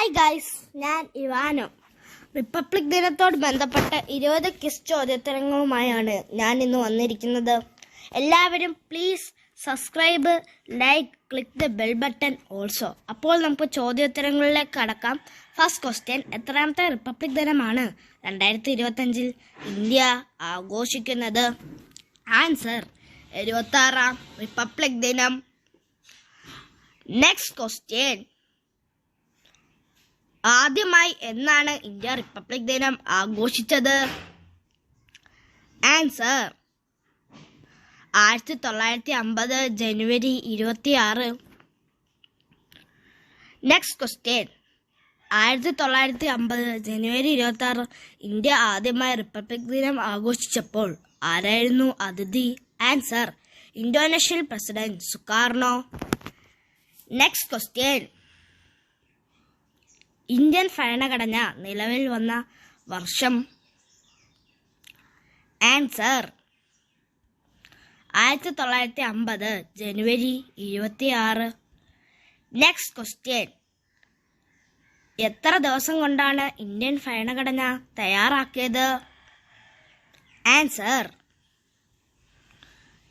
Hi guys, ഞാൻ ഇവാനോ. Republic ദിനത്തോട് ബന്ധപ്പെട്ട 20 quiz ചോദ്യോത്തരങ്ങളുമായാണ് ഞാൻ ഇന്ന് വന്നിരിക്കുന്നത്. എല്ലാവരും please subscribe, like, click the bell button also. അപ്പോൾ നമുക്ക് ചോദ്യോത്തരങ്ങളിലേക്ക് കടക്കാം. ഫസ്റ്റ് ക്വസ്റ്റ്യൻ: എത്രാമത്തെ റിപ്പബ്ലിക് ദിനമാണ് 2025 ഇന്ത്യ ആഘോഷിക്കുന്നത്? ആൻസർ: 76ാം റിപ്പബ്ലിക് ദിനം. നെക്സ്റ്റ് ക്വസ്റ്റ്യൻ: ആദ്യമായി എന്നാണ് ഇന്ത്യ റിപ്പബ്ലിക് ദിനം ആഘോഷിച്ചത്? ആൻസർ: 1950 ജനുവരി 26. നെക്സ്റ്റ് ക്വസ്റ്റ്യൻ: 1950 ജനുവരി 26 ഇന്ത്യ ആദ്യമായി റിപ്പബ്ലിക് ദിനം ആഘോഷിച്ചപ്പോൾ ആരായിരുന്നു അതിഥി? Answer: Indonesian president Sukarno. Next question: Indian ഭരണഘടന നിലവിൽ വന്ന വർഷം? ആൻസർ: 1950 ജനുവരി 26. നെക്സ്റ്റ് ക്വസ്റ്റ്യൻ: എത്ര ദിവസം കൊണ്ടാണ് ഇന്ത്യൻ ഭരണഘടന തയ്യാറാക്കിയത്? ആൻസർ: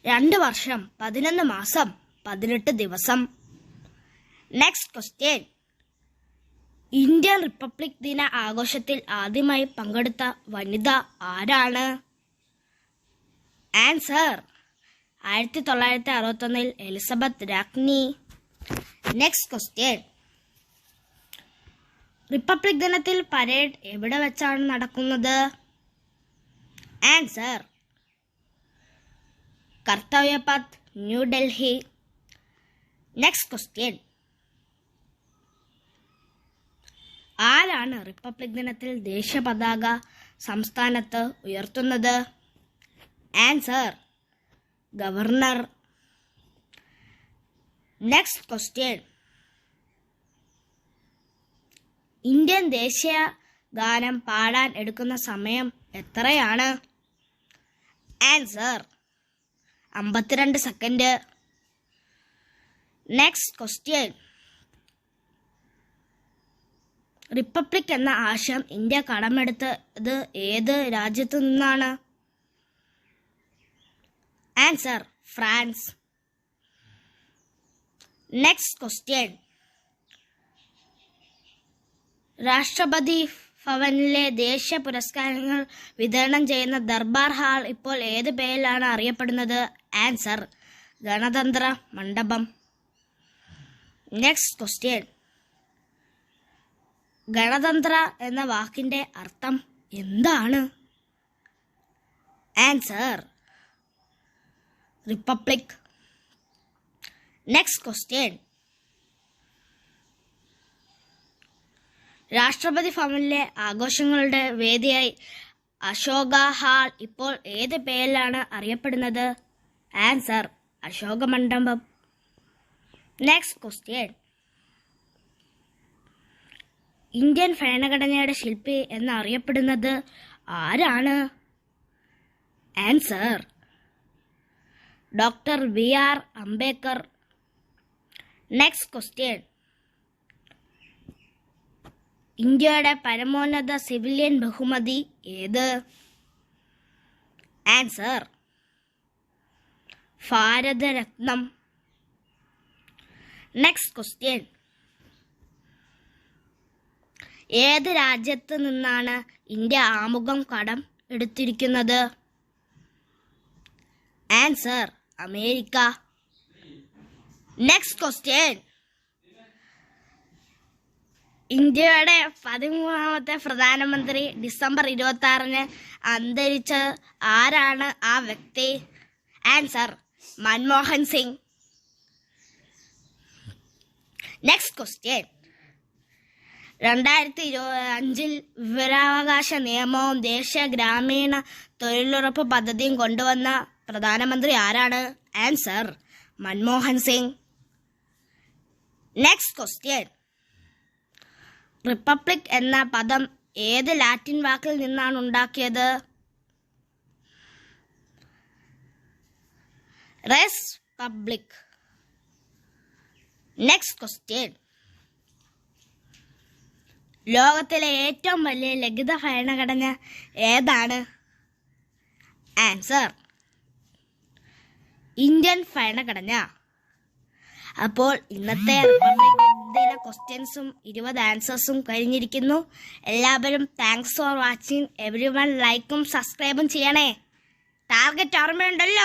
2 വർഷം 11 മാസം 18 ദിവസം. നെക്സ്റ്റ് ക്വസ്റ്റ്യൻ: ഇന്ത്യൻ റിപ്പബ്ലിക് ദിന ആഘോഷത്തിൽ ആദ്യമായി പങ്കെടുത്ത വനിത ആരാണ്? ആൻസർ: 1961 എലിസബത്ത് രാജ്ഞി. നെക്സ്റ്റ് ക്വസ്റ്റ്യൻ: റിപ്പബ്ലിക് ദിനത്തിൽ പരേഡ് എവിടെ വെച്ചാണ് നടക്കുന്നത്? ആൻസർ: കർത്തവ്യ പഥ്, ന്യൂഡൽഹി. നെക്സ്റ്റ് ക്വസ്റ്റ്യൻ: ആരാണ് റിപ്പബ്ലിക് ദിനത്തിൽ ദേശീയ പതാക സംസ്ഥാനത്ത് ഉയർത്തുന്നത്? Answer: governor. Next question: Indian ദേശീയ ഗാനം പാടാൻ എടുക്കുന്ന സമയം എത്രയാണ്? Answer: 52 second. Next question: republic എന്ന ആശയം ഇന്ത്യ കടമെടുത്തത് ഏത് രാജ്യത്തു നിന്നാണ്? Answer: France. നെക്സ്റ്റ് ക്വസ്റ്റ്യൻ: രാഷ്ട്രപതി ഭവനിലെ ദേശീയ പുരസ്കാരങ്ങൾ വിതരണം ചെയ്യുന്ന ദർബാർ ഹാൾ ഇപ്പോൾ ഏത് പേരിലാണ് അറിയപ്പെടുന്നത്? ആൻസർ: ഗണതന്ത്ര മണ്ഡപം. നെക്സ്റ്റ് ക്വസ്റ്റ്യൻ: ഗണതന്ത്ര എന്ന വാക്കിന്റെ അർത്ഥം എന്താണ്? Answer: republic. നെക്സ്റ്റ് ക്വസ്റ്റ്യൻ: രാഷ്ട്രപതി ഭവനിലെ ആഘോഷങ്ങളുടെ വേദിയായി അശോക ഹാൾ ഇപ്പോൾ ഏത് പേരിലാണ് അറിയപ്പെടുന്നത്? ആൻസർ: അശോക മണ്ഡപം. നെക്സ്റ്റ് ക്വസ്റ്റ്യൻ: ഇന്ത്യൻ ഭരണഘടനയുടെ ശില്പി എന്നറിയപ്പെടുന്നത് ആരാണ്? Answer: doctor BR Ambedkar. Next question: ഇന്ത്യയുടെ പരമോന്നത സിവിലിയൻ ബഹുമതി ഏത്? ആൻസർ: ഭാരതരത്നം. നെക്സ്റ്റ് ക്വസ്റ്റ്യൻ: ഏത് രാജ്യത്ത് നിന്നാണ് ഇന്ത്യ ആമുഖം കടം എടുത്തിരിക്കുന്നത്? Answer: America. നെക്സ്റ്റ് ക്വസ്റ്റ്യൻ: ഇന്ത്യയുടെ 13ാമത്തെ പ്രധാനമന്ത്രി ഡിസംബർ 26 അന്തരിച്ച ആരാണ് ആ വ്യക്തി? Answer: Manmohan Singh. Next question: 2005 വിവരാവകാശ നിയമവും ദേശീയ ഗ്രാമീണ തൊഴിലുറപ്പ് പദ്ധതിയും കൊണ്ടുവന്ന പ്രധാനമന്ത്രി ആരാണ്? Answer: Manmohan Singh. Next question: republic എന്ന പദം ഏത് ലാറ്റിൻ വാക്കിൽ നിന്നാണ് ഉണ്ടാക്കിയത്? റെസ് പബ്ലിക്. നെക്സ്റ്റ് ക്വസ്റ്റ്യൻ: ലോകത്തിലെ ഏറ്റവും വലിയ ലളിത ഭരണഘടന ഏതാണ്? ആൻസർ ഇന്ത്യൻ ഭരണഘടന. അപ്പോൾ ഇന്നത്തെ റിപ്പബ്ലിക് ദിന ക്വസ്റ്റ്യൻസും 20 ആൻസേഴ്സും കഴിഞ്ഞിരിക്കുന്നു. എല്ലാവരും താങ്ക്സ് ഫോർ വാച്ചിങ്. എവരിവൺ ലൈക്കും സബ്സ്ക്രൈബും ചെയ്യണേ. ടാർഗറ്റ് ഓർമ്മയുണ്ടല്ലോ.